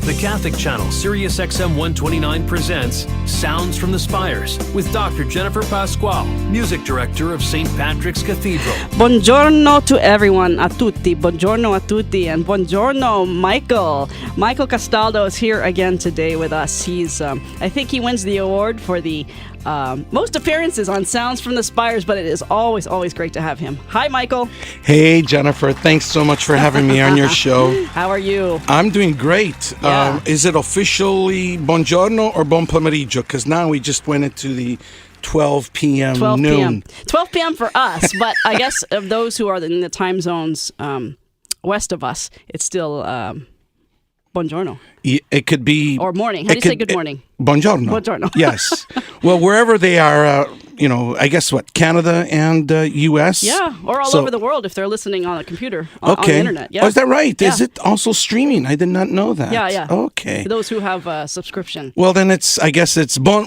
The Catholic channel SiriusXM 129 presents Sounds from the Spires with Dr. Jennifer Pascual, music director of St. Patrick's Cathedral. Buongiorno to everyone, a tutti. Buongiorno a tutti, and buongiorno, Micheal. Micheal Castaldo is here again today with us. He's, I think he wins the award for the most appearances on Sounds from the Spires, but it is always great to have him. Hi, Micheal. Hey, Jennifer. Thanks so much for having me on your show. How are you? I'm doing great. Yeah. Is it officially buongiorno or buon pomeriggio? Because now we just went into the 12 p.m. 12 noon. p.m. 12 p.m. for us, but I guess of those who are in the time zones west of us, it's still buongiorno. It could be... Or morning. How do you say good morning? Buongiorno. Buongiorno. Yes. Well, wherever they are, I guess Canada and U.S.? Yeah, or all over the world if they're listening on a computer, on the internet. Yeah. Oh, is that right? Yeah. Is it also streaming? I did not know that. Yeah. Okay. For those who have a subscription. Well, then I guess it's bon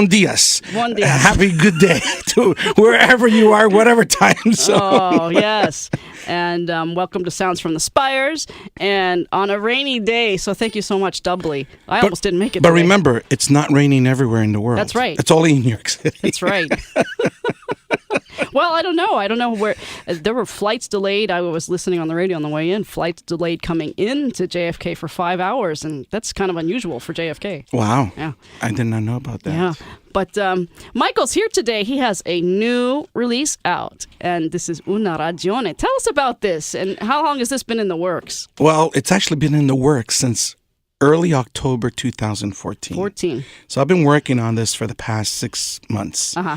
dias. Bon dias. Happy good day to wherever you are, whatever time zone. Oh, yes. And welcome to Sounds from the Spires. And on a rainy day, so thank you so much doubly. I almost didn't make it But today. remember, it's not raining everywhere in the world. That's right. It's only in New York City. That's right. Well, I don't know where. There were flights delayed. I was listening on the radio on the way in. Flights delayed coming into JFK for 5 hours, and that's kind of unusual for JFK. Wow. Yeah. I did not know about that. Yeah. But Michael's here today. He has a new release out, and this is Una Ragione. Tell us about this, and how long has this been in the works? Well, it's actually been in the works since early October 2014. So I've been working on this for the past 6 months. Uh-huh.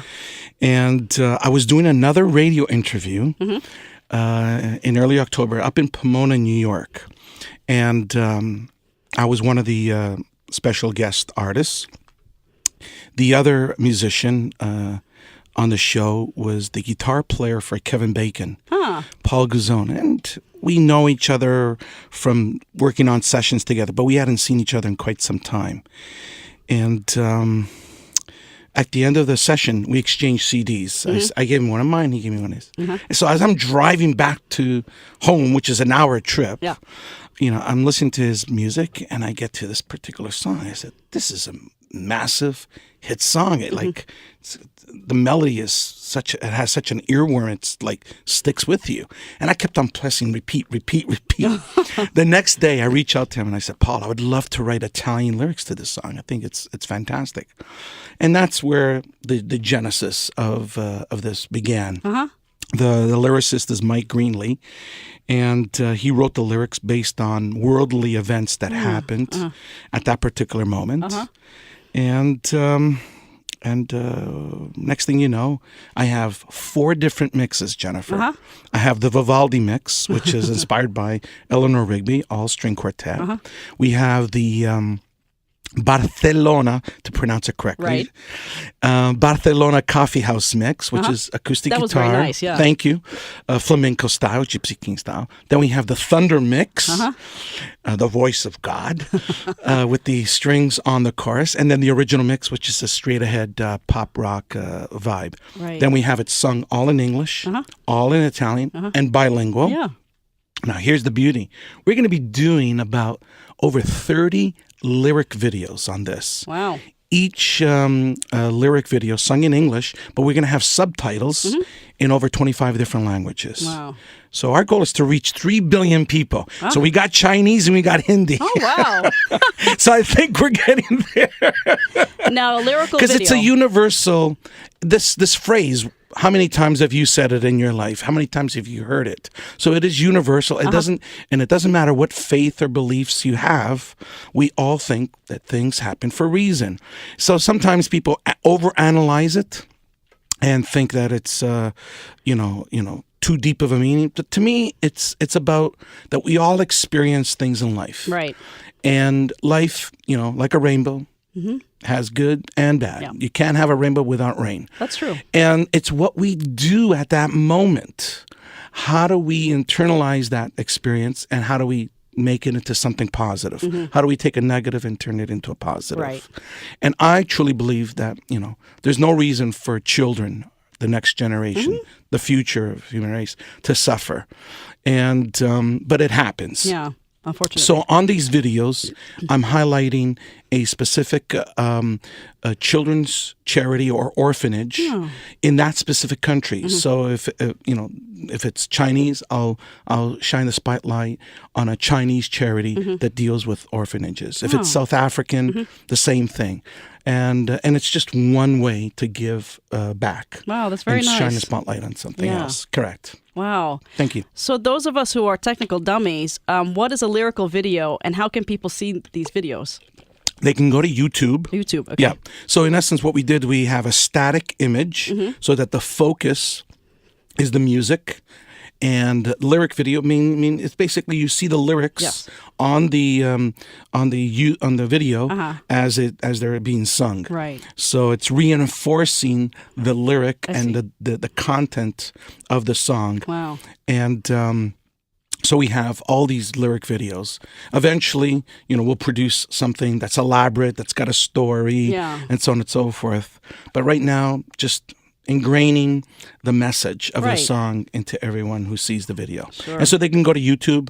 And I was doing another radio interview in early October up in Pomona, New York. And I was one of the special guest artists. The other musician on the show was the guitar player for Kevin Bacon, Paul Guzon. And we know each other from working on sessions together, but we hadn't seen each other in quite some time. And at the end of the session, we exchanged CDs. I gave him one of mine, he gave me one of his. And so as I'm driving back to home, which is an hour trip, I'm listening to his music, and I get to this particular song. I said, this is a massive hit song. The melody is it has such an earworm, it's like sticks with you. And I kept on pressing repeat. The next day I reached out to him and I said, Paul, I would love to write Italian lyrics to this song. I think it's fantastic. And that's where the genesis of this began. The lyricist is Mike Greenlee, and he wrote the lyrics based on worldly events that happened at that particular moment. And next thing you know, I have 4 different mixes, Jennifer. I have the Vivaldi mix, which is inspired by Eleanor Rigby, all string quartet. We have the Barcelona, to pronounce it correctly. Right. Barcelona Coffee House mix, which is acoustic guitar. That was very nice, yeah. Thank you. Flamenco style, Gypsy King style. Then we have the Thunder mix, the voice of God, with the strings on the chorus. And then the original mix, which is a straight ahead pop rock vibe. Right. Then we have it sung all in English, all in Italian, and bilingual. Yeah. Now, here's the beauty. We're going to be doing about over 30 lyric videos on this. Wow. Each lyric video sung in English, but we're going to have subtitles in over 25 different languages. Wow. So our goal is to reach 3 billion people. So we got Chinese and we got Hindi. Oh, wow. So I think we're getting there. Now, a lyrical video. Because it's a universal, this phrase, how many times have you said it in your life? How many times have you heard it? So it is universal. It doesn't matter what faith or beliefs you have. We all think that things happen for a reason. So sometimes people overanalyze it and think that it's too deep of a meaning. But to me, it's about that we all experience things in life. Right. And life, like a rainbow, has good and bad. Yeah. You can't have a rainbow without rain. That's true. And it's what we do at that moment. How do we internalize that experience, and how do we make it into something positive? How do we take a negative and turn it into a positive? Right. And I truly believe that, there's no reason for children, the next generation, the future of human race, to suffer. And but it happens. Yeah. unfortunately. So on these videos, I'm highlighting a specific children's charity or orphanage in that specific country. So if if it's Chinese, I'll shine the spotlight on a Chinese charity that deals with orphanages. If it's South African, the same thing. And it's just one way to give back. Wow, that's very and nice. Shine the spotlight on something else. Correct. Wow. Thank you. So those of us who are technical dummies, what is a lyrical video and how can people see these videos? They can go to YouTube. YouTube, okay. Yeah. So in essence, what we did, we have a static image so that the focus is the music. And lyric video mean it's basically you see the lyrics on the video as they're being sung. Right. So it's reinforcing the lyric and the content of the song. Wow. And so we have all these lyric videos. Eventually, we'll produce something that's elaborate, that's got a story, and so on and so forth. But right now, just ingraining the message of the song into everyone who sees the video. Sure. And so they can go to YouTube,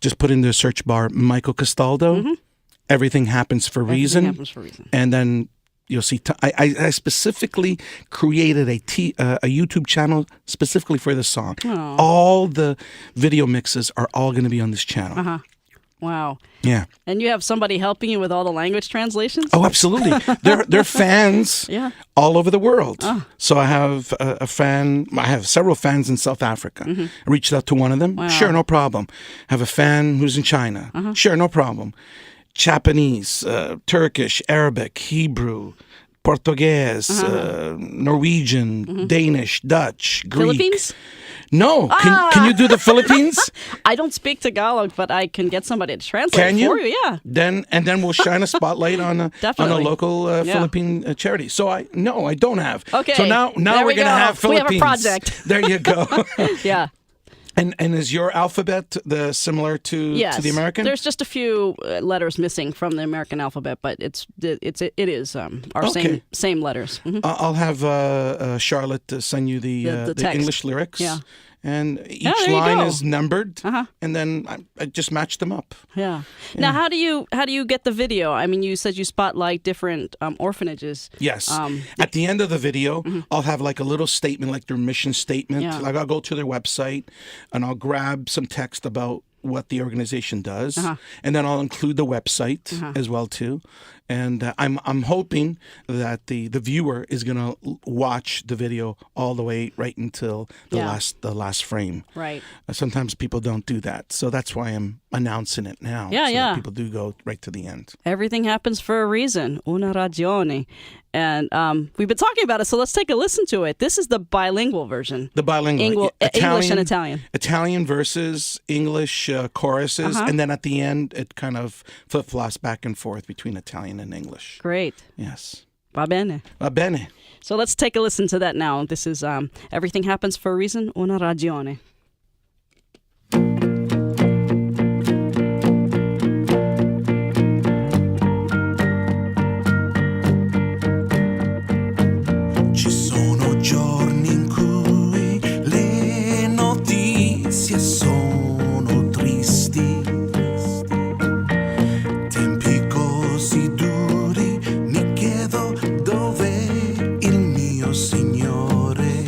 just put in the search bar, Micheal Castaldo, Everything Happens for Reason. Everything Happens for Reason. And then you'll see, I specifically created a YouTube channel specifically for this song. Oh. All the video mixes are all going to be on this channel. Wow. Yeah. And you have somebody helping you with all the language translations? Oh, absolutely. They're fans all over the world. So I have I have several fans in South Africa. I reached out to one of them. Wow. Sure, no problem. I have a fan who's in China. Sure, no problem. Japanese, Turkish, Arabic, Hebrew, Portuguese, Norwegian, Danish, Dutch, Greek. Philippines? No. Can you do the Philippines? I don't speak Tagalog, but I can get somebody to translate Can you? for you. Yeah. Then we'll shine a spotlight on a local Philippine charity. So I don't have. Okay. So now we're gonna have Philippines. We have a project. There you go. Yeah. And is your alphabet similar to the American? There's just a few letters missing from the American alphabet, but it is our same letters. I'll have Charlotte send you the English lyrics. Yeah. And each there you line go. is numbered, and then I just match them up. Yeah. Now, how do you get the video? I mean, you said you spotlight different orphanages. Yes. At the end of the video, I'll have like a little statement, like their mission statement. Yeah. Like I'll go to their website, and I'll grab some text about what the organization does, and then I'll include the website as well too. And I'm hoping that the viewer is gonna watch the video all the way right until the last frame. Right. Sometimes people don't do that, so that's why I'm announcing it now. Yeah, so yeah. that people do go right to the end. Everything happens for a reason. Una ragione. And we've been talking about it, so let's take a listen to it. This is the bilingual version. The bilingual. English and Italian. Italian verses, English choruses, and then at the end, it kind of flip-flops back and forth between Italian and English. Great. Yes. Va bene. Va bene. So let's take a listen to that now. This is Everything Happens for a Reason, Una ragione. Ci sono giorni in cui le notizie sono tristi, tempi così duri, mi chiedo dov'è il mio Signore,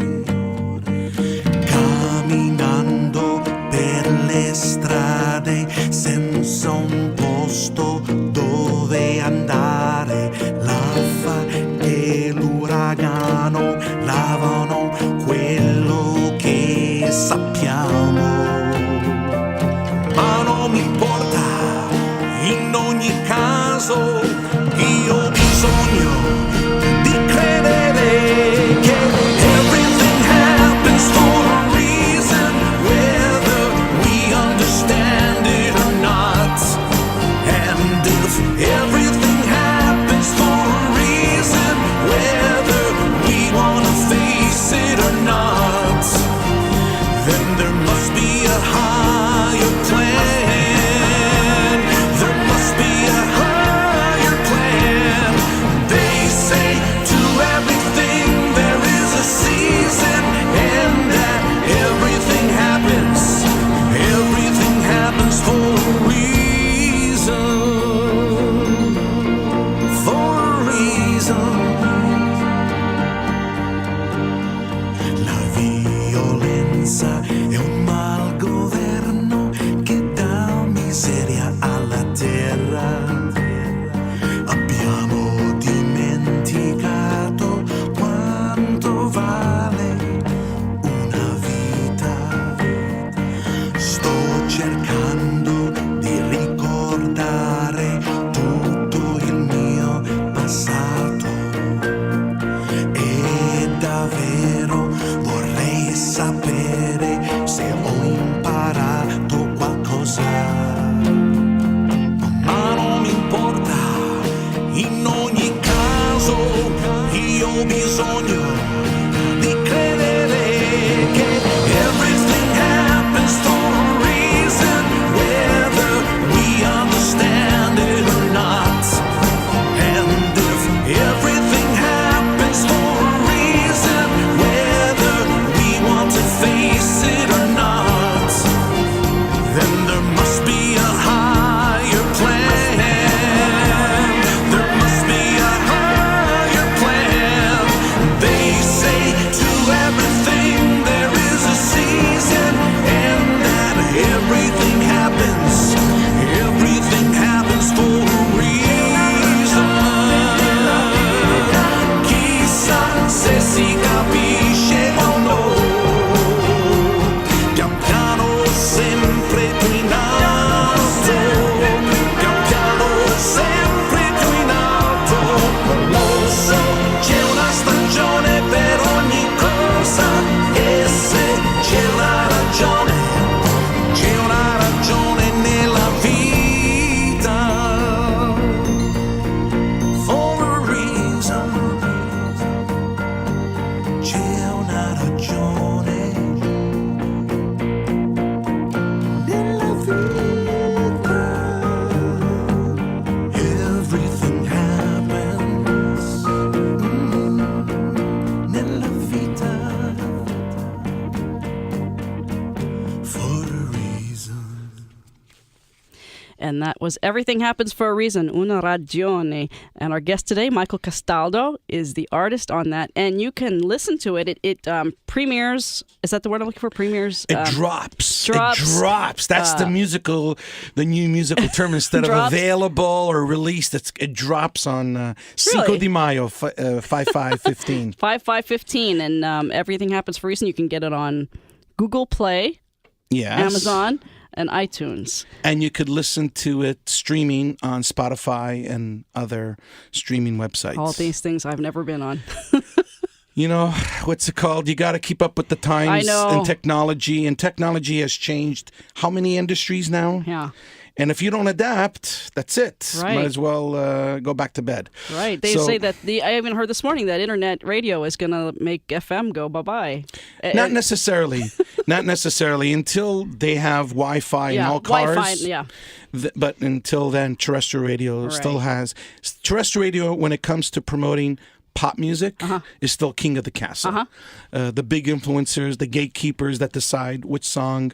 camminando per le strade senza un posto dove andare, l'affa e l'uragano lavano quello che sappiamo, ma non mi importa, in ogni caso io ho bisogno di credere che everything happens for a reason, whether we understand it or not, and if everything happens for a reason, whether we want to face it or not, then there must be a higher plan. There must be a higher And that was Everything Happens for a Reason, Una Ragione. And our guest today, Micheal Castaldo, is the artist on that. And you can listen to it. It premieres. Is that the word I'm looking for? Premieres. It drops. Drops. It drops. That's the new musical term. Instead of available or released, it drops on Cinco de Mayo, 5/5/15. 5/5/15. And Everything Happens for a Reason. You can get it on Google Play, yes, Amazon, and iTunes. And you could listen to it streaming on Spotify and other streaming websites. All these things I've never been on. You know, what's it called? You got to keep up with the times and technology. And technology has changed how many industries now? Yeah. And if you don't adapt, that's it. Right. Might as well go back to bed. Right. They say that I even heard this morning that internet radio is going to make FM go bye-bye. Not necessarily. Not necessarily. Until they have Wi-Fi in all cars. Wi-Fi, yeah. But until then, terrestrial radio still has. Terrestrial radio, when it comes to promoting pop music, is still king of the castle. The big influencers, the gatekeepers that decide which song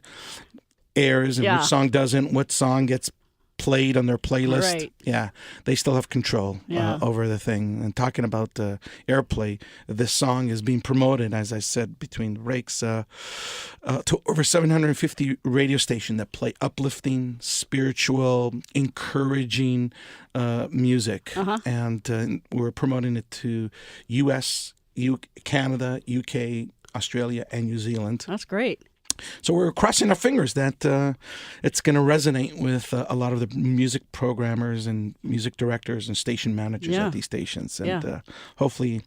airs and which song doesn't, what song gets played on their playlist. Right. Yeah, they still have control over the thing. And talking about airplay, this song is being promoted, as I said, between the breaks, to over 750 radio stations that play uplifting, spiritual, encouraging music. And we're promoting it to U.S., Canada, UK, Australia, and New Zealand. That's great. So we're crossing our fingers that it's going to resonate with a lot of the music programmers and music directors and station managers at these stations, and hopefully,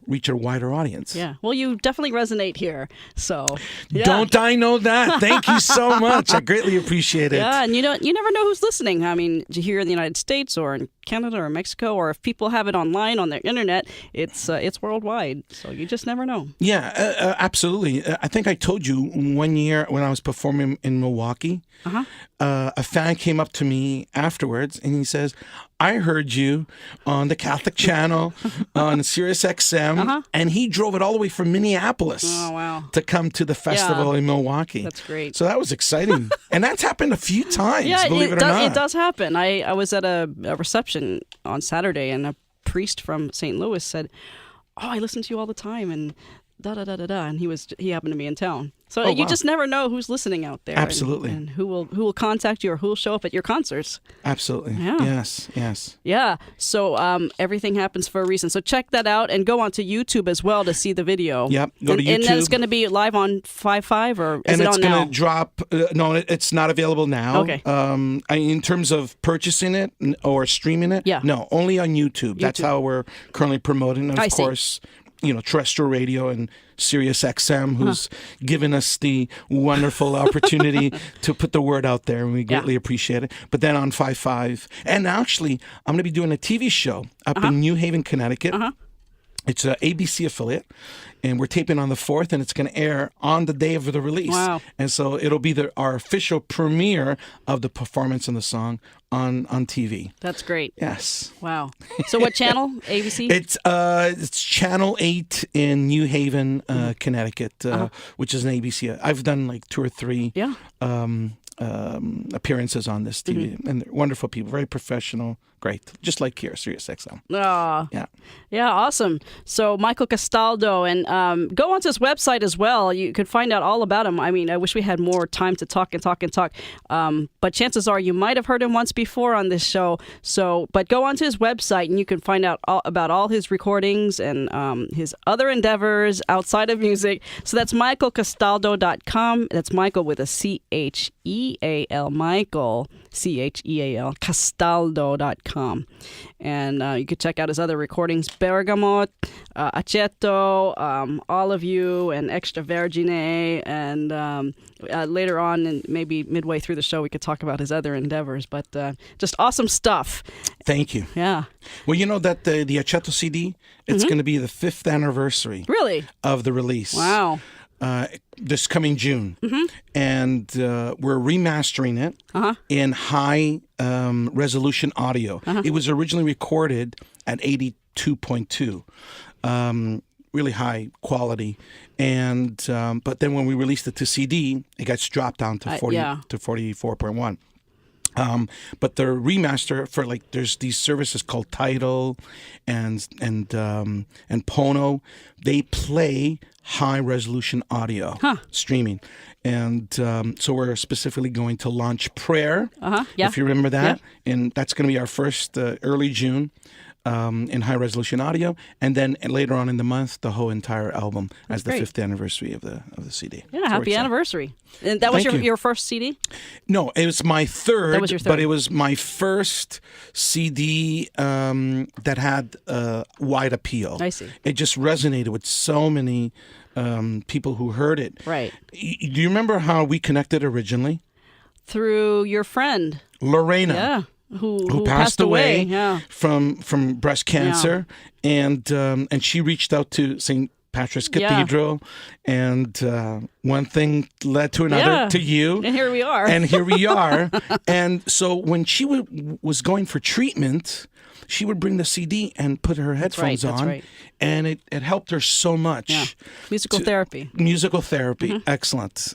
reach a wider audience. Yeah. Well, you definitely resonate here. So don't I know that? Thank you so much. I greatly appreciate it. Yeah, and you never know who's listening. I mean, here in the United States or in Canada or Mexico, or if people have it online on their internet, it's worldwide. So you just never know. Yeah, absolutely. I think I told you one year when I was performing in Milwaukee, a fan came up to me afterwards and he says, I heard you on the Catholic channel on SiriusXM, and he drove it all the way from Minneapolis to come to the festival in Milwaukee. That's great. So that was exciting. And that's happened a few times, believe it or not. It does happen. I was at a reception on Saturday, and a priest from St. Louis said, oh, I listen to you all the time, and da-da-da-da-da, and he happened to be in town. So you just never know who's listening out there. Absolutely. And who will contact you or who will show up at your concerts. Absolutely. Yeah. Yes. Yeah. So Everything Happens for a Reason. So check that out and go onto YouTube as well to see the video. Yep. Go to YouTube. And then it's going to be live on 5/5 or is it on now? And it's going to drop. No, it's not available now. Okay. In terms of purchasing it or streaming it, no, only on YouTube. That's how we're currently promoting it. Of course, terrestrial radio and SiriusXM, who's given us the wonderful opportunity to put the word out there, and we greatly appreciate it. But then on 5/5, and actually, I'm going to be doing a TV show up in New Haven, Connecticut. It's an ABC affiliate, and we're taping on the 4th, and it's going to air on the day of the release. Wow. And so it'll be our official premiere of the performance and the song on TV. That's great. Yes. Wow. So what channel? ABC? It's Channel 8 in New Haven, Connecticut, which is an ABC. I've done like 2 or 3 appearances on this TV, and they're wonderful people, very professional, great, just like here, SiriusXM. Yeah, awesome. So Micheal Castaldo, and go onto his website as well. You could find out all about him. I mean, I wish we had more time to talk. But chances are you might have heard him once before on this show. But go onto his website and you can find out about all his recordings and his other endeavors outside of music. So that's michealcastaldo.com. That's Micheal with a C-H-E-A-L, Micheal, C-H-E-A-L, Castaldo.com. And you could check out his other recordings, Bergamot, Aceto, All of You, and Extra Vergine. And later on, and maybe midway through the show, we could talk about his other endeavors. But just awesome stuff. Thank you. Yeah. Well, you know that the Aceto CD, it's going to be the 5th anniversary of the release. Wow. This coming June, and we're remastering it in high resolution audio. It was originally recorded at 82.2, really high quality, and but then when we released it to CD, it got dropped down to 44.1. But the remaster for there's these services called Tidal and Pono. They play high resolution audio streaming, and so we're specifically going to launch Prayer. Yeah. If you remember that, and that's going to be our first early June. In high resolution audio, and then later on in the month, the whole entire album as the 5th anniversary of the CD. Yeah, So happy anniversary! And that was your first CD? No, it was my third. That was your third. But it was my first CD that had wide appeal. I see. It just resonated with so many people who heard it. Right. Do you remember how we connected originally? Through your friend Lorena. Yeah. Who passed away from breast cancer, and she reached out to St. Patrick's Cathedral, and one thing led to another to you, and here we are. And so when she was going for treatment, she would bring the CD and put her headphones on, and it helped her so much. Yeah. Musical therapy, excellent.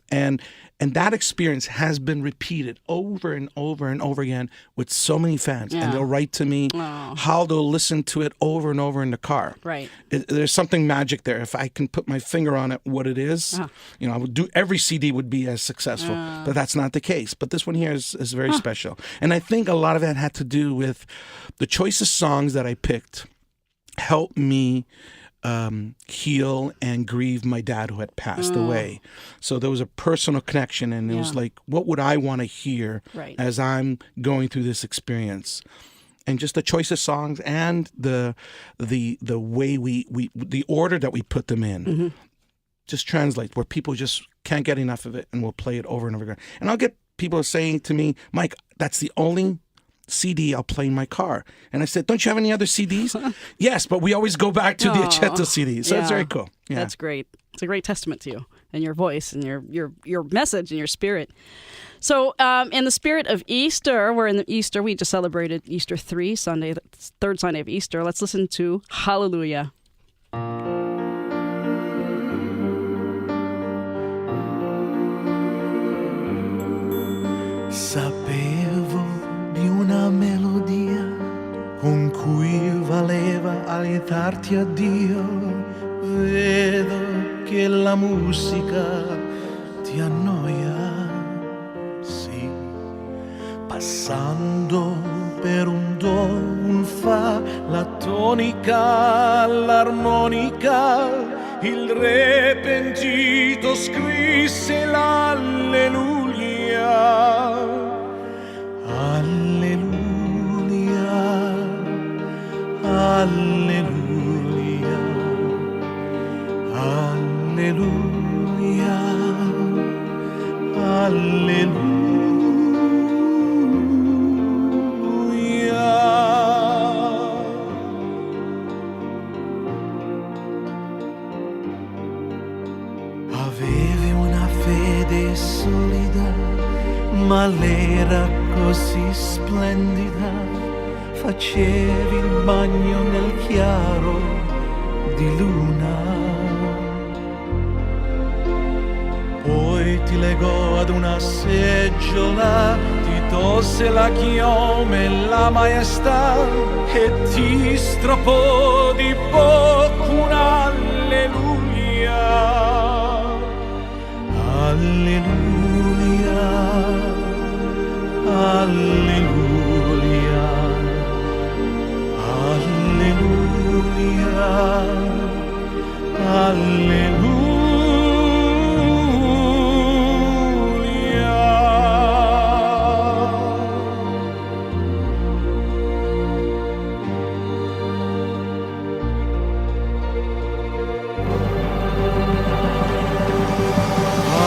And that experience has been repeated over and over and over again with so many fans. And they'll write to me how they'll listen to it over and over in the car. Right. There's something magic there. If I can put my finger on it, what it is, I would do. Every CD would be as successful, but that's not the case. But this one here is very special. And I think a lot of that had to do with the choice of songs that I picked helped me heal and grieve my dad who had passed away. So there was a personal connection, and it was like, what would I want to hear as I'm going through this experience? And just the choice of songs and the way we the order that we put them in just translate where people just can't get enough of it, and we'll play it over and over again. And I'll get people saying to me, Mike, that's the only CD I'll play in my car. And I said, don't you have any other CDs? Yes, but we always go back to the Aceto CD. So it's very cool. Yeah. That's great. It's a great testament to you and your voice and your message and your spirit. So in the spirit of Easter, we're in the Easter. We just celebrated Easter 3, Sunday, the third Sunday of Easter. Let's listen to Hallelujah. Sapevo di una melodia con cui valeva alietarti a Dio. Vedo che la musica ti annoia, sì, passando per un do, un fa, la tonica, l'armonica, il re pentito scrisse l'alleluia. Alleluia, alleluia, alleluia, alleluia. Avevi una fede solida, ma l'era così splendida, facevi il bagno nel chiaro di luna. Poi ti legò ad una seggiola, ti tolse la chiome e la maestà e ti strappò di bocca un alleluia. Alleluia, alleluia, alleluia, alleluia.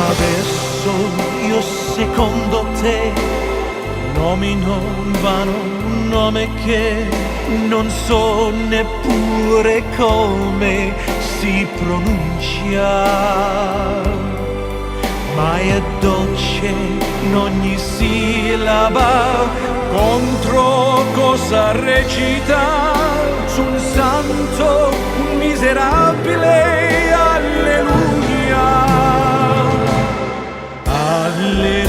Adesso io secondo te nomino in vano un nome che non so neppure come si pronuncia, ma è dolce in ogni sillaba, contro cosa recita, su un santo, un miserabile, alleluia, alleluia,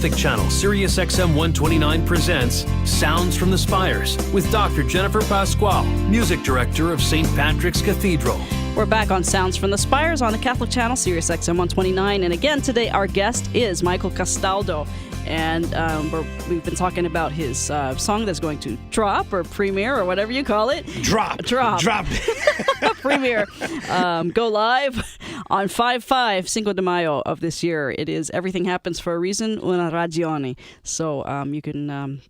Majestic Channel, SiriusXM 129 presents Sounds from the Spires with Dr. Jennifer Pascual, Music Director of St. Patrick's Cathedral. We're back on Sounds from the Spires on the Catholic Channel, SiriusXM 129. And again, today our guest is Micheal Castaldo. And we've been talking about his song that's going to drop or premiere or whatever you call it. Drop. Premiere. Go live on 5/5, Cinco de Mayo of this year. It is Everything Happens for a Reason, Una Ragione. So you can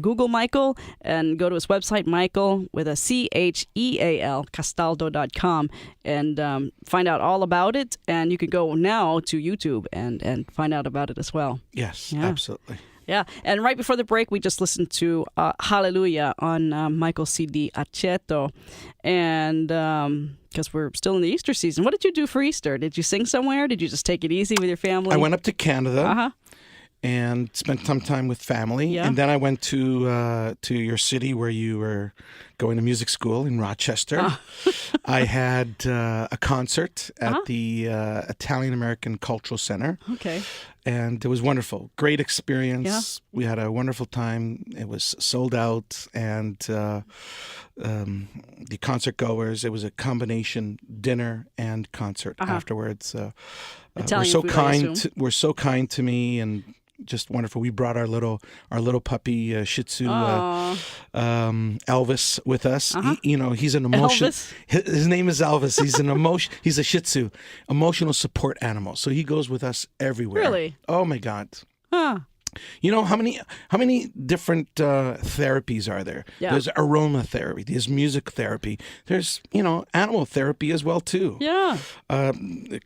Google Micheal and go to his website, Micheal with a CHEAL, Castaldo.com, and find out all about it. And you can go now to YouTube and find out about it as well. Yes, Yeah. absolutely. Yeah, and right before the break, we just listened to Hallelujah on Micheal's CD, Aceto, and because we're still in the Easter season. What did you do for Easter? Did you sing somewhere? Did you just take it easy with your family? I went up to Canada. Uh-huh. And spent some time with family. Yeah. And then I went to your city where you were going to music school in Rochester. I had a concert at the Italian-American Cultural Center. Okay. And it was wonderful. Great experience. Yeah. We had a wonderful time. It was sold out. And the concert goers, it was a combination dinner and concert afterwards. Italian were so food, kind. Were so kind to me and just wonderful. We brought our little puppy Shih Tzu Elvis with us. He's an emotion. His name is Elvis. He's an emotion. He's a Shih Tzu, emotional support animal. So he goes with us everywhere. Really? Oh my God. Huh. You know how many different therapies are there? Yeah. There's aromatherapy. There's music therapy. There's animal therapy as well too. Yeah.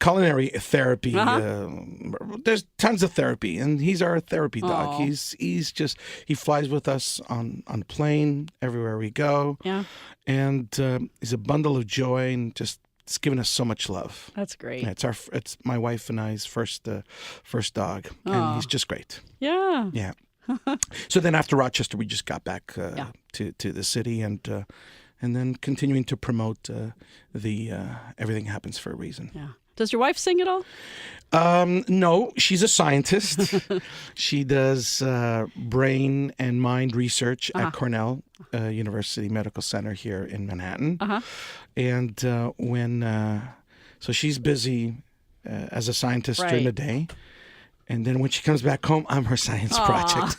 Culinary therapy. There's tons of therapy, and he's our therapy dog. He flies with us on the plane everywhere we go. Yeah. And he's a bundle of joy and just. It's given us so much love. That's great. Yeah, it's my wife and I's first dog, and he's just great. Yeah. Yeah. So then after Rochester, we just got back to the city, and then continuing to promote the Everything Happens for a Reason. Yeah. Does your wife sing at all? No, she's a scientist. She does brain and mind research at Cornell University Medical Center here in Manhattan. And so she's busy as a scientist during the day. And then when she comes back home, I'm her science project.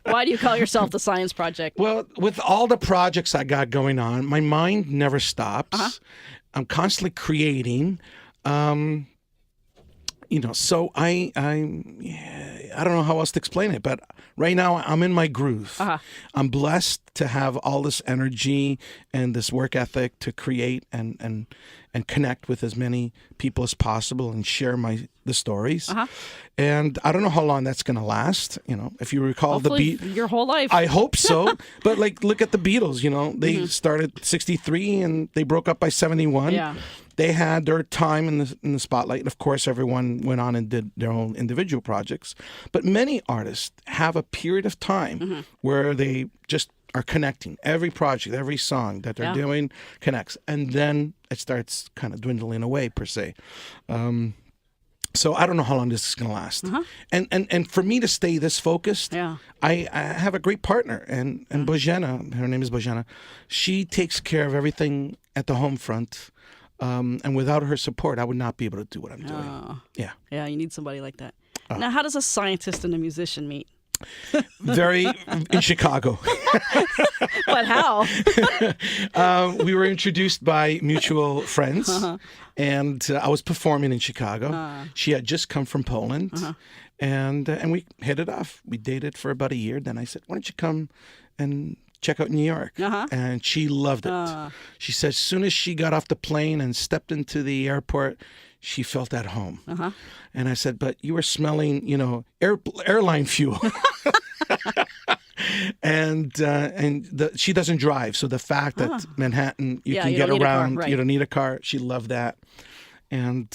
Why do you call yourself the science project? Well, with all the projects I got going on, my mind never stops. I'm constantly creating. So I don't know how else to explain it, but right now I'm in my groove. I'm blessed to have all this energy and this work ethic to create and connect with as many people as possible and share the stories. And I don't know how long that's going to last. If you recall Hopefully your whole life. I hope so. But look at the Beatles. They started 63 and they broke up by 71. Yeah. They had their time in the spotlight, and of course, everyone went on and did their own individual projects. But many artists have a period of time where they just are connecting. Every project, every song that they're doing connects, and then it starts kind of dwindling away, per se. So I don't know how long this is going to last. And for me to stay this focused, I have a great partner, and Bojana, her name is Bojana. She takes care of everything at the home front. And without her support, I would not be able to do what I'm doing. Yeah. Yeah, you need somebody like that. Now, how does a scientist and a musician meet? In Chicago. But how? We were introduced by mutual friends, and I was performing in Chicago. She had just come from Poland, and we hit it off. We dated for about a year. Then I said, "Why don't you come and check out New York?" And she loved it. She said as soon as she got off the plane and stepped into the airport, she felt at home. And I said, "But you were smelling, airline fuel." And she doesn't drive, so the fact that Manhattan you can get around, you don't need a car. She loved that. And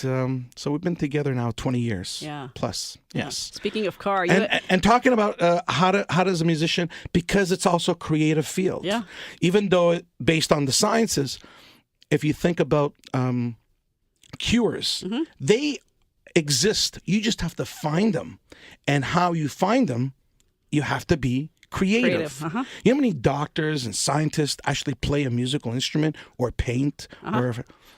so we've been together now 20 years plus. Yes. Speaking of car, and talking about how does a musician, because it's also a creative field. Yeah. Even though based on the sciences, if you think about cures, exist. You just have to find them. And how you find them, you have to be creative. You know how many doctors and scientists actually play a musical instrument or paint?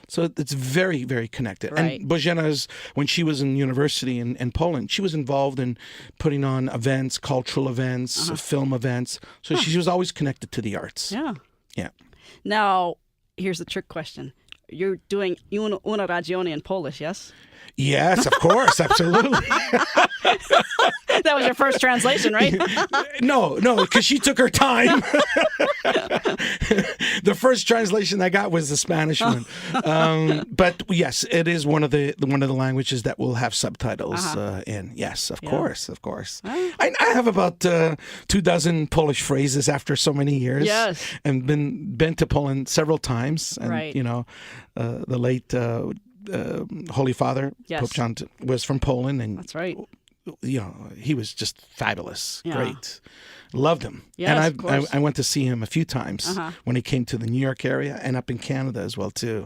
So it's very, very connected. Right. And Bożena, when she was in university in Poland, she was involved in putting on events, cultural events, film events. So she was always connected to the arts. Yeah. Yeah. Now, here's the trick question. You're doing Una Ragione in Polish, yes? Yes, of course, absolutely. That was your first translation, right? No, because she took her time. The first translation I got was the Spanish one. But yes, it is one of the languages that will have subtitles in. Yes, of course. I have about 24 Polish phrases after so many years. Yes, and been to Poland several times. And, right. The late Holy Father, Yes. Pope John, was from Poland, and that's right. He was just fabulous, Yeah. great, loved him. Yes, and of course. I went to see him a few times when he came to the New York area and up in Canada as well too.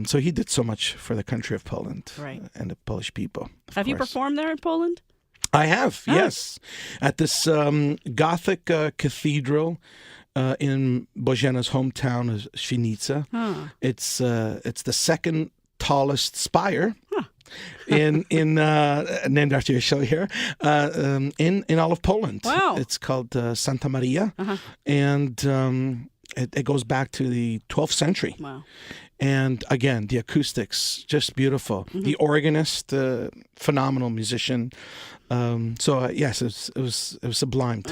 So he did so much for the country of Poland, Right. and the Polish people. Have you course. performed there in Poland? I have, yes, at this Gothic cathedral. In Bożena's hometown of Świnica. It's the second tallest spire named after your show here in all of Poland. Wow. It's called Santa Maria, and it goes back to the 12th century. Wow. And again, the acoustics just beautiful. The organist, phenomenal musician. Yes, it was sublime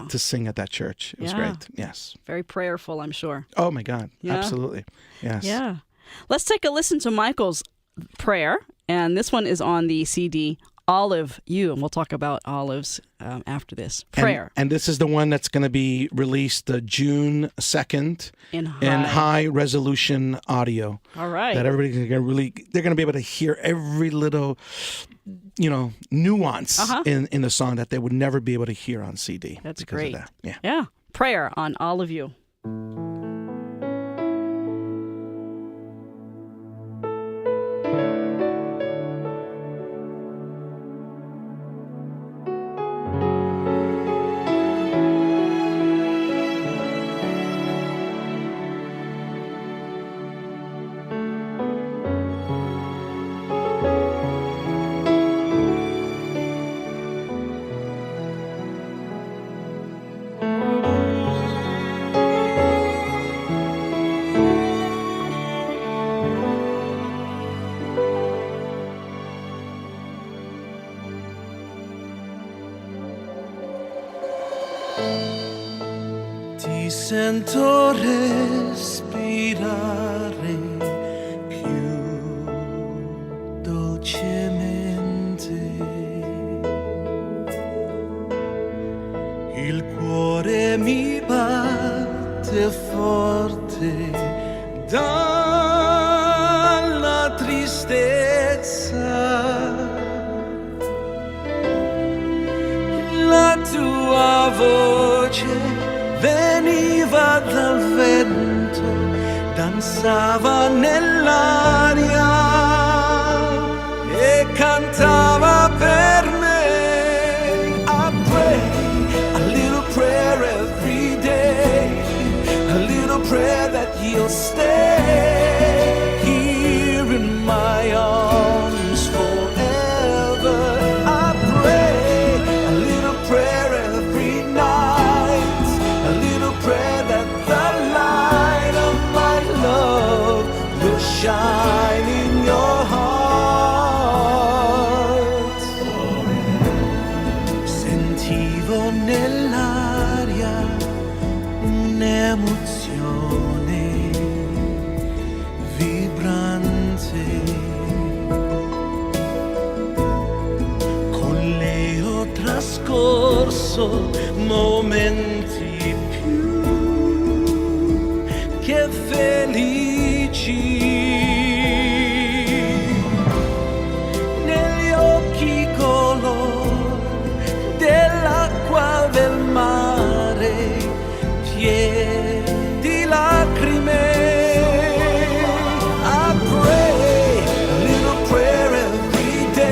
to sing at that church. It was great. Yes, Very prayerful, I'm sure. oh my God, Yeah. absolutely. Yes. Yeah. Let's take a listen to Michael's prayer. And this one is on the CD, Olive You. And we'll talk about olives after this. Prayer. And this is the one that's going to be released June 2nd In high resolution audio. All right. That everybody's going to they're going to be able to hear every little, nuance in the song that they would never be able to hear on CD. That's because of great. that. Yeah. Yeah. Prayer on Olive You. Ti sento respirare più dolcemente. Il cuore mi batte forte dalla tristezza. La tua voce veniva dal vento, danzava nell'aria e cantava per me. I pray a little prayer every day, a little prayer that you'll stay here in my arms forever. I pray a little prayer every night, a little prayer that the light of my love will shine in your heart. Sentivo nell'aria un'emozione vibrante. Con lei ho trascorso momenti più che felici. Negli occhi color dell'acqua del mare, pieni di lacrime. I pray a little prayer every day,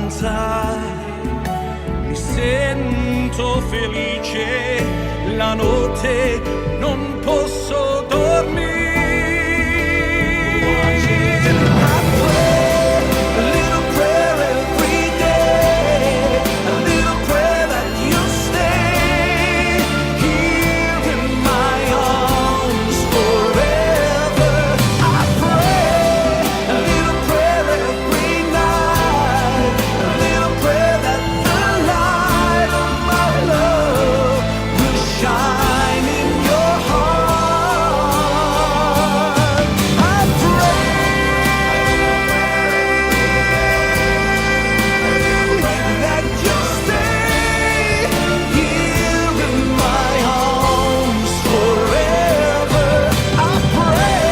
danzare, mi sento felice, la notte non posso dormire. I pray a little prayer every day, a little prayer that you stay here in my arms forever. I pray a little prayer every night, a little prayer that the light of my love will shine in your heart. I pray that you'll stay here in my arms forever. I pray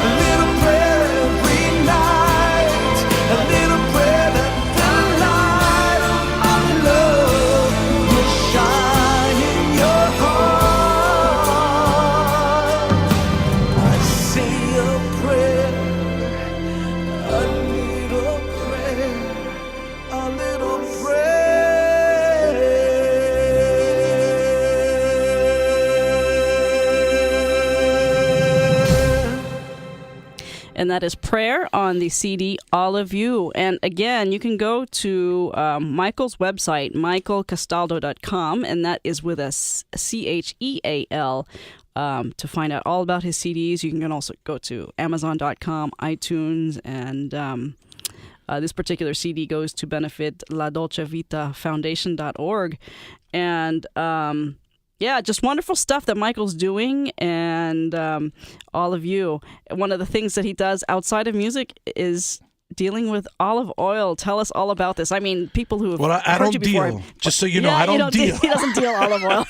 a little prayer every night, a little prayer that the light of my love will shine in your heart. I say a prayer, a little prayer, a little prayer. And that is Prayer on the CD All of You. And again, you can go to Micheal's website, michealcastaldo.com, and that is with a Cheal, to find out all about his CDs. You can also go to amazon.com, iTunes, and this particular CD goes to benefit La Dolce Vita Foundation.org. And yeah, just wonderful stuff that Micheal's doing, and all of you. One of the things that he does outside of music is dealing with olive oil. Tell us all about this. I mean, people who have Well, I heard don't you before. deal. Just so you know, Yeah, I don't deal. He doesn't deal olive oil.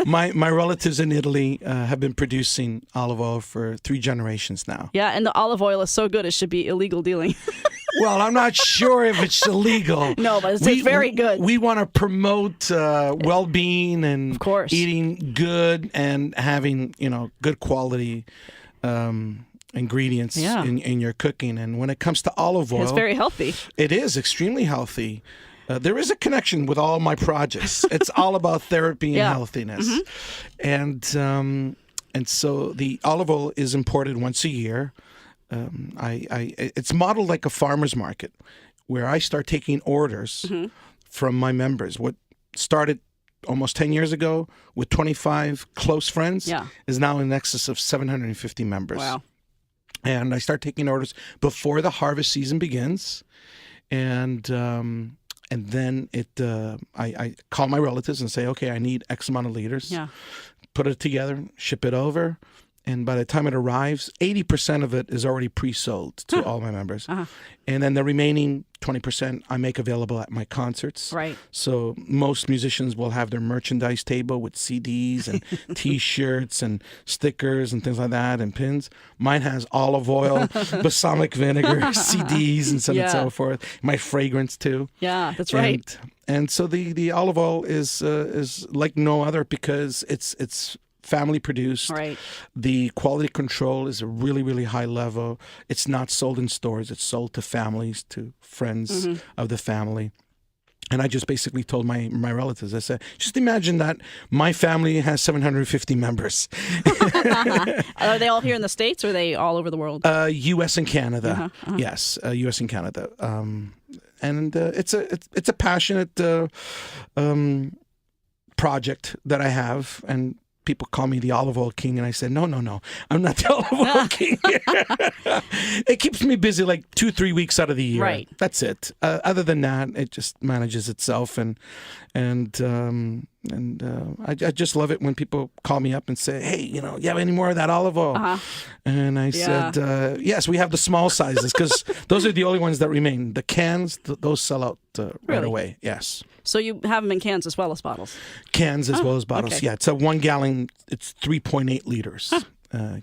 My relatives in Italy have been producing olive oil for 3 generations now. Yeah, and the olive oil is so good it should be illegal dealing. Well, I'm not sure if it's illegal. No, but it's very good. We want to promote well-being and Of course. eating good and having, good quality ingredients Yeah. in your cooking. And when it comes to olive oil, It's very healthy. it is extremely healthy. There is a connection with all my projects. It's all about therapy and Yeah. healthiness. And so the olive oil is imported once a year. It's modeled like a farmer's market, where I start taking orders from my members. What started almost 10 years ago with 25 close friends Yeah. is now in excess of 750 members. Wow. And I start taking orders before the harvest season begins, and then I call my relatives and say, okay, I need X amount of liters. Yeah. Put it together, ship it over, and by the time it arrives, 80% of it is already pre-sold to all my members. And then the remaining 20% I make available at my concerts. Right. So most musicians will have their merchandise table with CDs and T-shirts and stickers and things like that and pins. Mine has olive oil, balsamic vinegar, CDs, and so on and Yeah. so forth. My fragrance too. Yeah, that's right. And so the olive oil is like no other because it's family produced. Right. The quality control is a really, really high level. It's not sold in stores. It's sold to families, to friends of the family. And I just basically told my relatives, I said, just imagine that my family has 750 members. Are they all here in the States, or are they all over the world? U.S. and Canada. Yes, U.S. and Canada. And it's a passionate project that I have, and people call me the olive oil king, and I said, no, I'm not the olive oil king. It keeps me busy like 2-3 weeks out of the year. Right. That's it. Other than that, it just manages itself, and I just love it when people call me up and say, hey, you have any more of that olive oil? And I said, yes, we have the small sizes, because those are the only ones that remain. The cans, those sell out right Really? away. Yes. So you have them in cans as well as bottles. Cans as well as bottles. okay. Yeah, it's a 1 gallon. It's 3.8 liters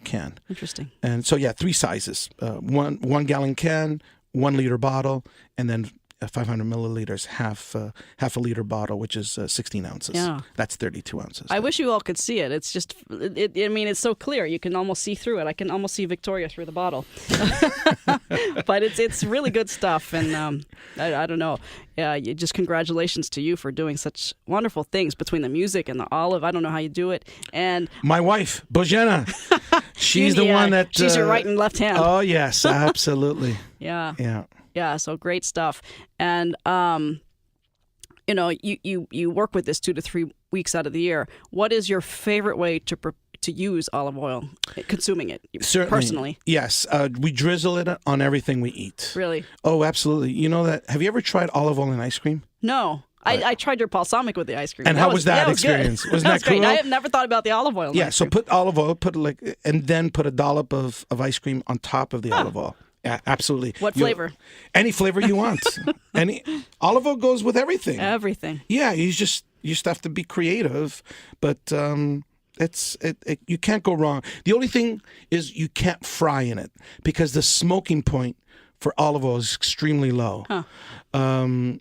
can. Interesting. And so 3 sizes: 1 gallon can, 1 liter bottle, and then 500 milliliters, half a liter bottle, which is 16 ounces. Yeah. That's 32 ounces. I wish you all could see it. It's just, I mean, it's so clear. You can almost see through it. I can almost see Victoria through the bottle. But it's really good stuff. And I don't know. Just congratulations to you for doing such wonderful things between the music and the olive. I don't know how you do it. And my wife, Bojana, she's the one that... she's your right and left hand. Oh, yes, absolutely. Yeah, so great stuff. And, you work with this 2 to 3 weeks out of the year. What is your favorite way to use olive oil, consuming it? Certainly. Personally? Yes. We drizzle it on everything we eat. Really? Oh, absolutely. You know that? Have you ever tried olive oil in ice cream? No. I tried your balsamic with the ice cream. And how was that experience? Good. Wasn't that cool? Great. I have never thought about the olive oil. Yeah, so put olive oil, and then put a dollop of ice cream on top of the olive oil. Yeah, absolutely. What flavor? Any flavor you want. Olive oil goes with everything. Everything. Yeah, you just have to be creative, but you can't go wrong. The only thing is you can't fry in it because the smoking point for olive oil is extremely low. Huh.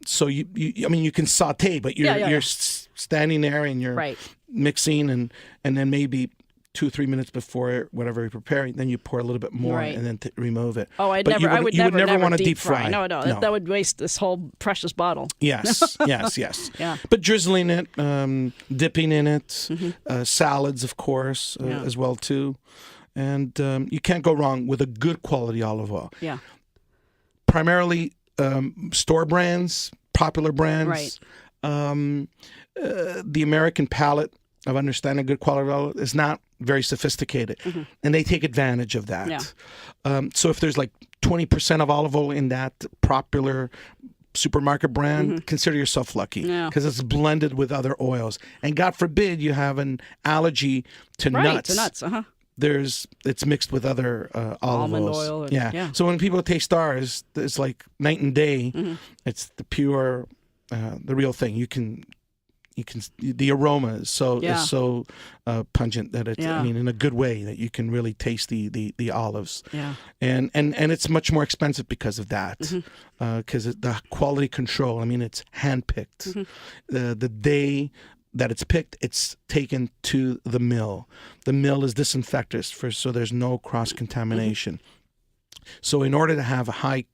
So you can saute, but you're standing there and you're mixing, and then maybe 2 or 3 minutes before whatever you're preparing, then you pour a little bit more and then remove it. Oh, I would never want to deep fry. No. That would waste this whole precious bottle. Yes, yes. Yeah. But drizzling it, dipping in it, salads, of course, as well too, and you can't go wrong with a good quality olive oil. Yeah. Primarily store brands, popular brands. Right. The American palate of understanding good quality oil is not very sophisticated, and they take advantage of that. Yeah. So if there's like 20% of olive oil in that popular supermarket brand, consider yourself lucky because it's blended with other oils. And God forbid you have an allergy to nuts. To nuts, It's mixed with other olive almond oils. oil. So when people taste ours, it's like night and day. It's the pure, the real thing. You can the aroma is so pungent that it's I mean in a good way that you can really taste the olives. Yeah. And it's much more expensive because of that. Because the quality control, I mean it's handpicked. The day that it's picked, it's taken to the mill. The mill is disinfected so there's no cross contamination. So in order to have a high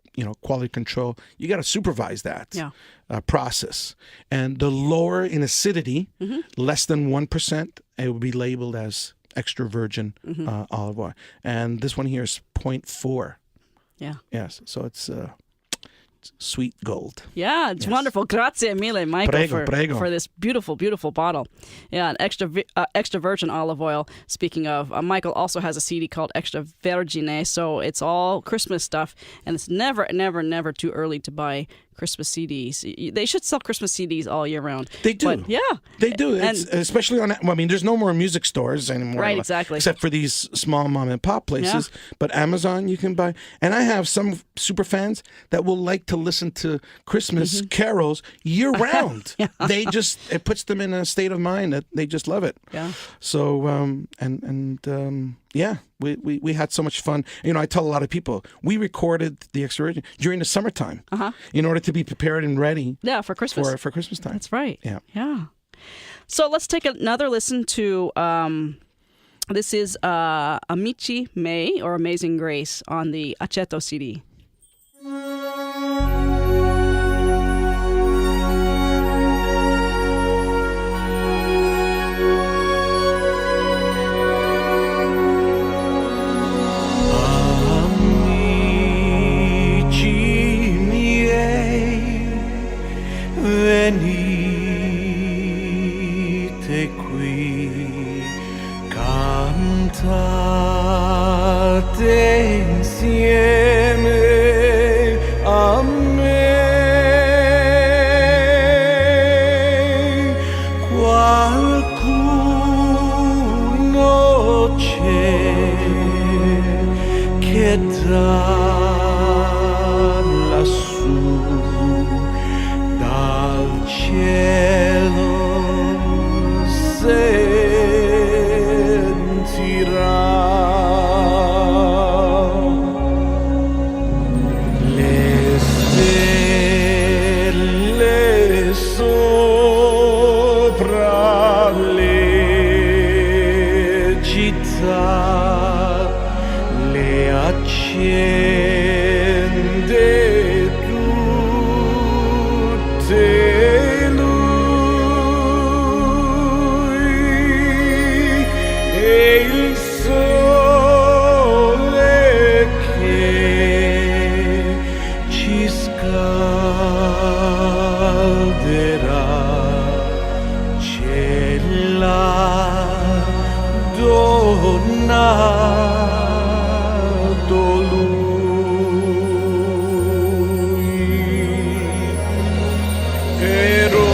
quality control, you got to supervise that process. And the lower in acidity, less than 1%, it would be labeled as extra virgin olive oil. And this one here is 0.4. Yeah. Yes. So it's sweet gold. Yeah, it's wonderful. Grazie mille, Michael, for this beautiful, beautiful bottle. Yeah, an extra virgin olive oil. Speaking of, Michael also has a CD called Extra Vergine, so it's all Christmas stuff, and it's never, never, never too early to buy Christmas CDs. They should sell Christmas CDs all year round. They do. But, they do. Especially on. I mean, there's no more music stores anymore. Right, exactly. Except for these small mom and pop places. But Amazon, you can buy. And I have some super fans that will like to listen to Christmas carols year round. It puts them in a state of mind that they just love it. Yeah. So we had so much fun. I tell a lot of people we recorded the Extra Virgin during the summertime in order to be prepared and ready. Yeah, for Christmas. For Christmas time. That's right. Yeah. So let's take another listen to. This is Amici May or Amazing Grace on the Aceto CD. Venite qui, cantate insieme a me. Qualcuno c'è che da lassù dal cielo sentirà le stelle accende tutte lui e il sole che ci scalderà, c'è la donato lui per ogni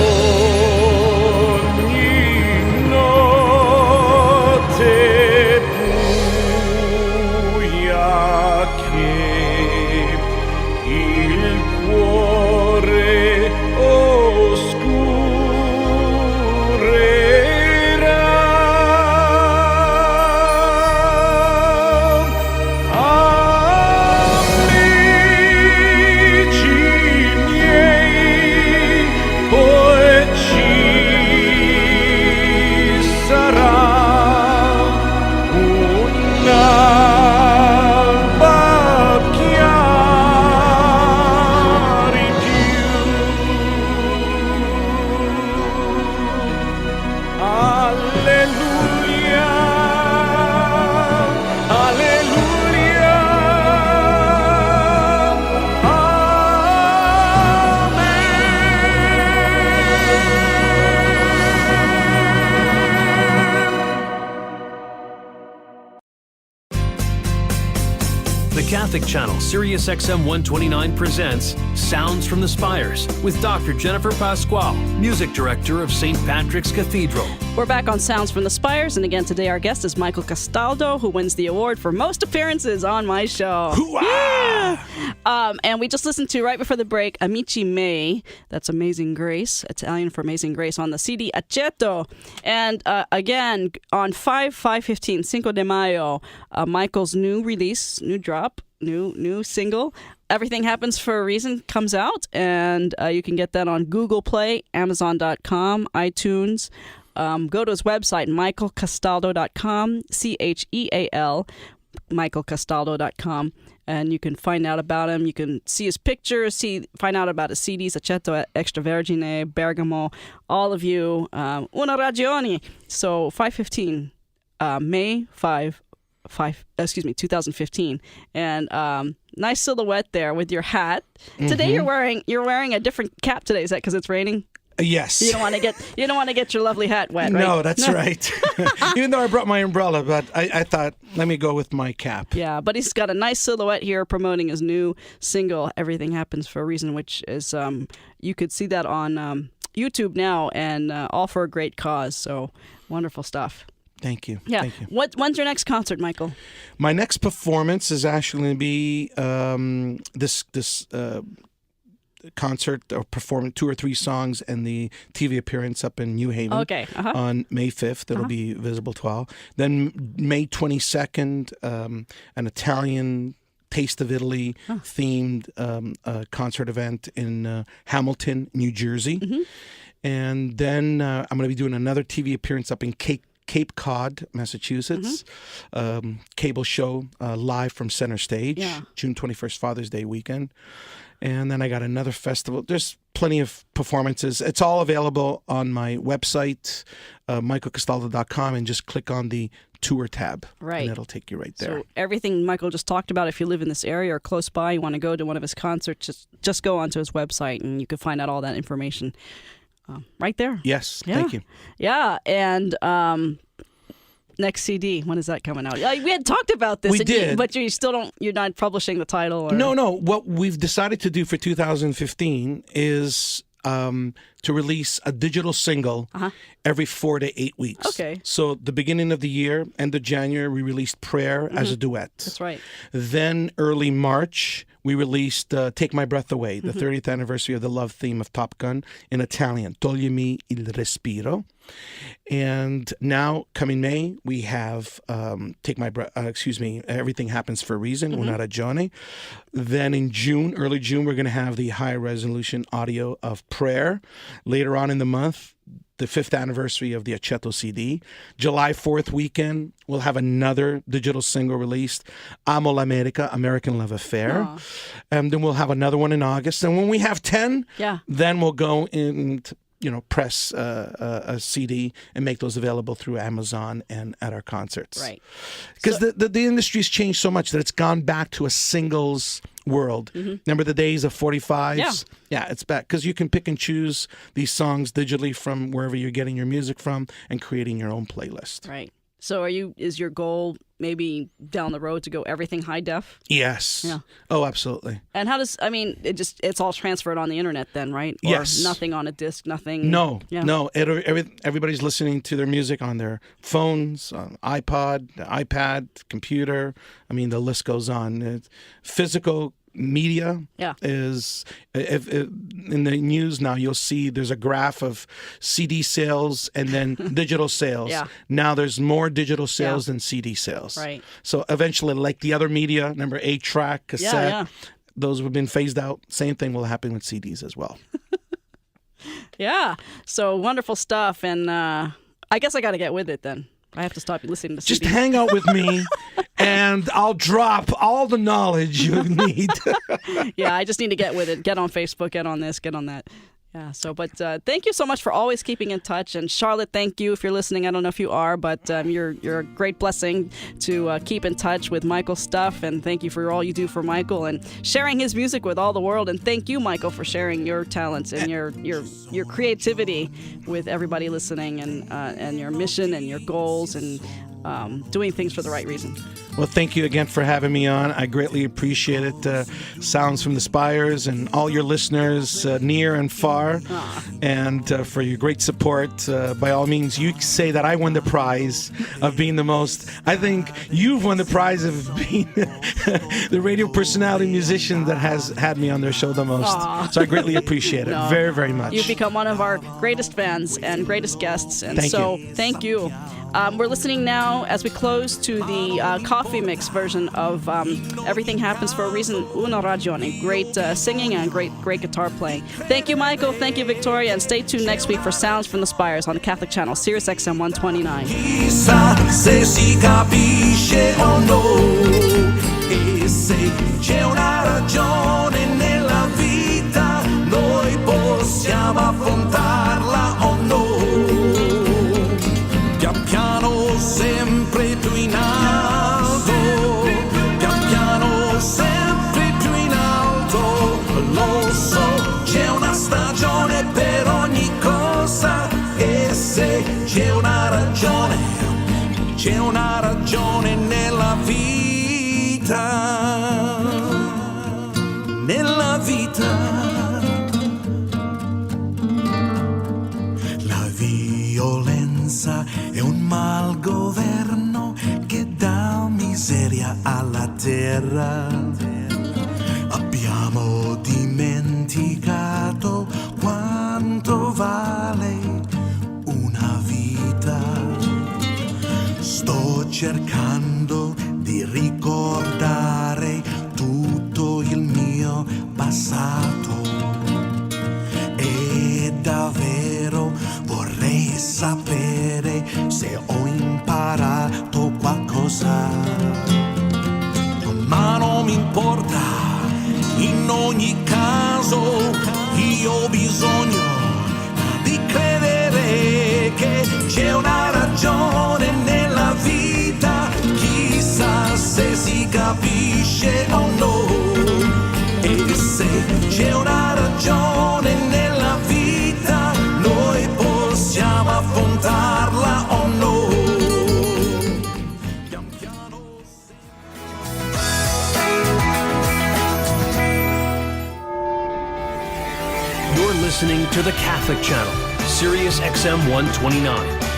notte buia che il cuore The Catholic channel SiriusXM 129 presents Sounds from the Spires with Dr. Jennifer Pascual, music director of St. Patrick's Cathedral. We're back on Sounds from the Spires, and again today our guest is Micheal Castaldo, who wins the award for most appearances on my show. Yeah! And we just listened to, right before the break, Amici May, that's Amazing Grace, Italian for Amazing Grace, on the CD Aceto. And again, on 5/15, Cinco de Mayo, Michael's new release, new drop, new single, Everything Happens for a Reason, comes out, and you can get that on Google Play, Amazon.com, iTunes. Go to his website, michealcastaldo.com, CHEAL, michealcastaldo.com, and you can find out about him. You can see his pictures, find out about his CDs, Aceto, Extravergine, Bergamo, all of you. Una Ragione. So 5/15, May 2015, and nice silhouette there with your hat. Today you're wearing a different cap today. Is that because it's raining? Yes. You don't want to get your lovely hat wet, right? No, that's right. Even though I brought my umbrella, but I thought, let me go with my cap. Yeah, but he's got a nice silhouette here promoting his new single, Everything Happens for a Reason, which is, you could see that on YouTube now, and all for a great cause. So wonderful stuff. Thank you. Yeah. Thank you. When's your next concert, Micheal? My next performance is actually going to be this concert or performing 2 or 3 songs and the TV appearance up in New Haven on May 5th. It'll be visible to all. Then May 22nd, an Italian Taste of Italy themed concert event in Hamilton, New Jersey. And then I'm going to be doing another TV appearance up in Cape Cod, Massachusetts. Cable show live from Center Stage, June 21st, Father's Day weekend. And then I got another festival. There's plenty of performances. It's all available on my website, michealcastaldo.com, and just click on the tour tab. Right. And it'll take you right there. So everything Micheal just talked about, if you live in this area or close by, you want to go to one of his concerts, just go onto his website and you can find out all that information right there. Yes. Thank you. Yeah. And next CD, when is that coming out? We had talked about this. We did. But you still don't, you're not publishing the title? Or... No. What we've decided to do for 2015 is to release a digital single every 4 to 8 weeks. Okay. So the beginning of the year, end of January, we released Prayer as a duet. That's right. Then early March, we released Take My Breath Away, the 30th anniversary of the love theme of Top Gun in Italian, Toglimi il respiro. And now, coming May, we have Everything Happens for a Reason, Una Ragione. Then in June, early June, we're going to have the high resolution audio of Prayer. Later on in the month, the 5th anniversary of the Aceto CD. July 4th weekend, we'll have another digital single released, Amo l'America, American Love Affair. Aw. And then we'll have another one in August. And when we have 10, Yeah. then we'll go and press a CD and make those available through Amazon and at our concerts. Right. Because the industry's changed so much that it's gone back to a singles world. Remember the days of 45s? Yeah, it's back. Because you can pick and choose these songs digitally from wherever you're getting your music from and creating your own playlist. Right. So is your goal maybe down the road to go everything high def? Yes. Yeah. Oh, absolutely. And how does, it's all transferred on the internet then, right? Or Yes. nothing on a disc, nothing? No, Yeah. no. Everybody's listening to their music on their phones, iPod, iPad, computer. I mean, the list goes on. Physical media is, if in the news now, you'll see there's a graph of CD sales and then digital sales. Yeah. Now there's more digital sales than CD sales. Right. So eventually, like the other media, remember 8-track, cassette, Yeah. those have been phased out. Same thing will happen with CDs as well. Yeah. So wonderful stuff. And I guess I got to get with it then. I have to stop listening to Just CDs. hang out with me, and I'll drop all the knowledge you need. Yeah, I just need to get with it. Get on Facebook, get on this, get on that. Yeah, but thank you so much for always keeping in touch. And Charlotte, thank you if you're listening. I don't know if you are, but you're a great blessing to keep in touch with Michael's stuff. And thank you for all you do for Michael and sharing his music with all the world. And thank you, Michael, for sharing your talents and your creativity with everybody listening, and your mission and your goals, and doing things for the right reason. Well, thank you again for having me on. I greatly appreciate it. Sounds from the Spires and all your listeners near and far, and for your great support. By all means, you say that I won the prize of being the most. I think you've won the prize of being the radio personality musician that has had me on their show the most. So I greatly appreciate it very, very much. You've become one of our greatest fans and greatest guests, and thank you. We're listening now as we close to the coffee mix version of Everything Happens for a Reason, Una Ragione. Great singing and great guitar playing. Thank you, Michael. Thank you, Victoria. And stay tuned next week for Sounds from the Spires on the Catholic Channel, SiriusXM 129. Chissà se si capisce o no, e se c'è una ragione nella vita, noi possiamo affrontarla o no. Pian piano sempre più in alto, pian piano sempre più in alto, lo so, c'è una stagione per ogni cosa, e se c'è una ragione nella vita, nella vita. La violenza è un malgoverno che dà miseria alla terra. Abbiamo dimenticato quanto vale una vita. Sto cercando di ricordare tutto il mio passato, e davvero vorrei sapere se ho imparato qualcosa. Ma non mi importa, in ogni caso io ho bisogno di credere che c'è una ragione nella vita, chissà se si capisce o no, e se c'è una ragione nella vita, noi possiamo affrontarla o no. You're listening to the Catholic Channel, SiriusXM 129.